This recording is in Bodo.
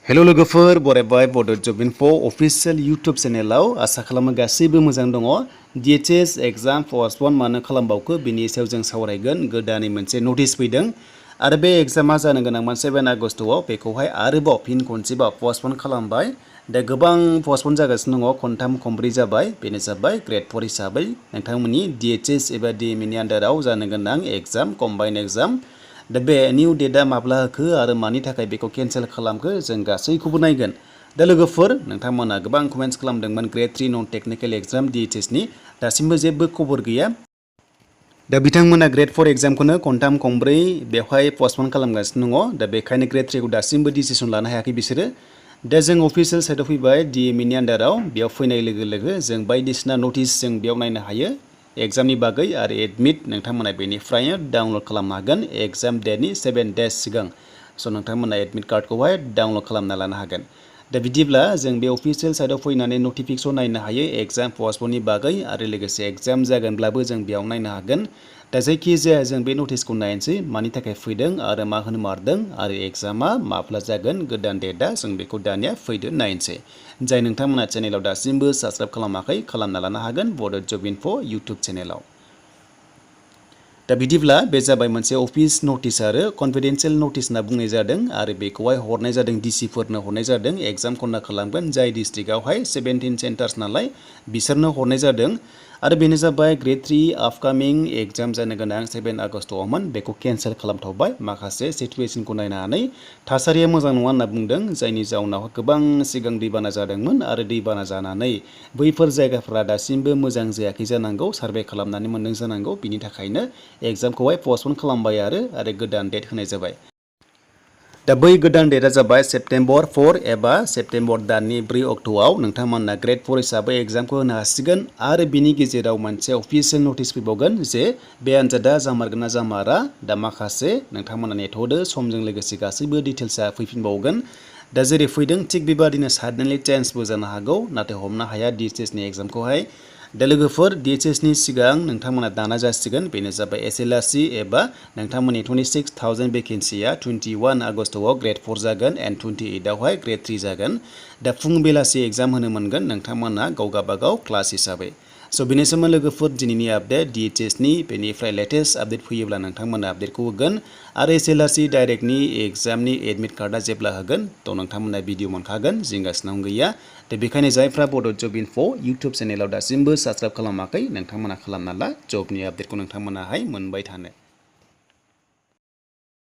हेलो लोगोफोर बरायबाय बड' जब इनफो अफिशियेल इउटुब चेनेलाव आसा खालामो गासैबो मोजां दङ। DHS एग्जाम पस्टपन मानो खालामबावखो बिनि सायाव जों सावरायगोन। गोदानै मोनसे नटिस फैदों आरो बे एग्जामा जानो गोनांमोन 7 आगस्टआव बेखौहाय आरोबाव फिन खनसेबाव पस्टपन खालामबाय। दा गोबां पस्टपन जागासिनो दङ, खनथाम खनब्रै जाबाय। बेनो जाबाय ग्रेड 4 हिसाबै नोंथांमोननि DHS एबा DMEनि आन्डाराव जानो गोनां एग्जाम कम्बाइन एग्जाम। दा बे निउ डेटआ माब्ला होखो आरो मानि थाखाय बेखौ केन्सेल खालामखो जों गासैखौबो नायगोन। दा लोगोफोर नोंथांमोना गोबां कमेन्ट्स खालामदोंमोन ग्रेड 3 नन टेक्निकेल एग्जाम DHSनि दासिमबो जेबो खबर गैया। दा बिथांमोना ग्रेड 4 एग्जामखौनो खनथाम खनब्रै बेवहाय पस्टपन खालामगासिनो दङ। दा बेखायनो ग्रेड 3 खौ दासिमबो डिसिसन लानो हायाखै बिसोरो। दा जों अफिसियेल साइटआव फैबाय DMEनि आन्डाराव। बेयाव फैनाय लोगो लोगो जों बायदिसिना नटिस जों बेयाव नायनो हायो एग्जामनि बागै आरो एडमिट नोंथांमोना बेनिफ्राय डाउनलड खालामनो हागोन एग्जाम डेटनि 7 डेज सिगां। स' नोंथांमोना एडमिट कार्डखौहाय डाउनलड खालामना लानो हागोन। दा बिदिब्ला जों बे अफिसियेल साइटआव फैनानै नटिफिकेसन नायनो हायो एग्जाम पस्टपननि बागै आरो लोगोसे एग्जाम जागोनब्लाबो जों बेयाव नायनो हागोन। दा जायखिजाया जों बे नटिसखौ नायनोसै मानि थाखाय फैदों आरो मा होनो मारदों आरो एग्जामा माब्ला जागोन गोदान डेटआ जों बेखौ दानिया फैदो नायनोसै। जाय नोंथांमोना चेनेलाव दासिमबो साबस्क्राइब खालामाखै खालामना लानो हागोन बड' जब इनफो इउटुब चेनेलाव। दा बिदिब्ला बे जाबाय मोनसे अफिस नटिस आरो कनफिडेन्सियेल नटिस होनना बुंनाय जादों आरो बेखौहाय हरनाय जादों डिसिफोरनो हरनाय जादों एग्जाम कन्डाक्ट खालामगोन जाय डिस्ट्रिक्टआवहाय 17 सेन्टार्स नालाय बिसोरनो हरनाय जादों। आरो बेनो जाबाय ग्रेड 3 आपकामिं एग्जाम जानो गोनां 7 आगस्टआवमोन बेखौ केन्सेल खालामथ'बाय माखासे सिचुवेसनखौ नायनानै। थासारिया मोजां नङा होनना बुंदों जायनि जाउनाव गोबां सिगां दैबाना जादोंमोन आरो दैबाना जानानै बैफोर जायगाफोरा दासिमबो मोजां जायाखै जानांगौ सार्भे खालामनानै मोनदों जानांगौ बिनि थाखायनो एग्जामखौहाय पस्टपन खालामबाय आरो गोदान डेट होनाय जाबाय। दा बै गोदान डेटआ जाबाय सेप्तेम्बर 4 एबा सेप्तेम्बर दाननि 4 अक्ट'आव नोंथांमोना ग्रेड 4 हिसाबै एग्जामखौ होनो हासिगोन। आरो बिनि गेजेराव मोनसे अफिसियेल नटिस फैबावगोन जे बे आनजादा जामारगोन ना जामारा दा माखासे नोंथांमोना नेथ'दो समजों लोगोसे गासैबो डिटेल्सआ फैफिनबावगोन। दा जेरै फैदों थिग बेबादिनो साडेनलि चेन्जबो जानो हागौ नाथाय हमनो हाया DHSनि एग्जामखौहाय। दा लोगोफोर DHSनि सिगां नोंथांमोना दाना जासिगोन बेनो जाबाय SLRC एबा नोंथांमोननि 26,000 भेकेन्सिया 21 आगस्टआव ग्रेड 4 जागोन एन्ड 28आवहाय ग्रेड 3 जागोन। दा फुं बेलासि एग्जाम होनो मोनगोन नोंथांमोना गाव गाबागाव क्लास हिसाबै। स' बेनोसैमोन लोगोफोर दिनैनि आपडेट DHSनि बेनिफ्राय लेटेस्ट आपडेट फैयोब्ला नोंथांमोना आपडेटखौ होगोन आरो SLRC डाइरेक्टनि एग्जामनि एडमिट कार्डआ जेब्ला होगोन थ' नोंथांमोना भिडिअ मोनखागोन जिंगासिनांगौ गैया। दा बेखायनो जायफ्रा बड' जब इनफो इउटुब चेनेलाव दासिमबो साबस्क्राइब खालामाखै नोंथांमोना खालामना ला जबनि आपडेटखौ नोंथांमोनाहाय मोनबाय थानो।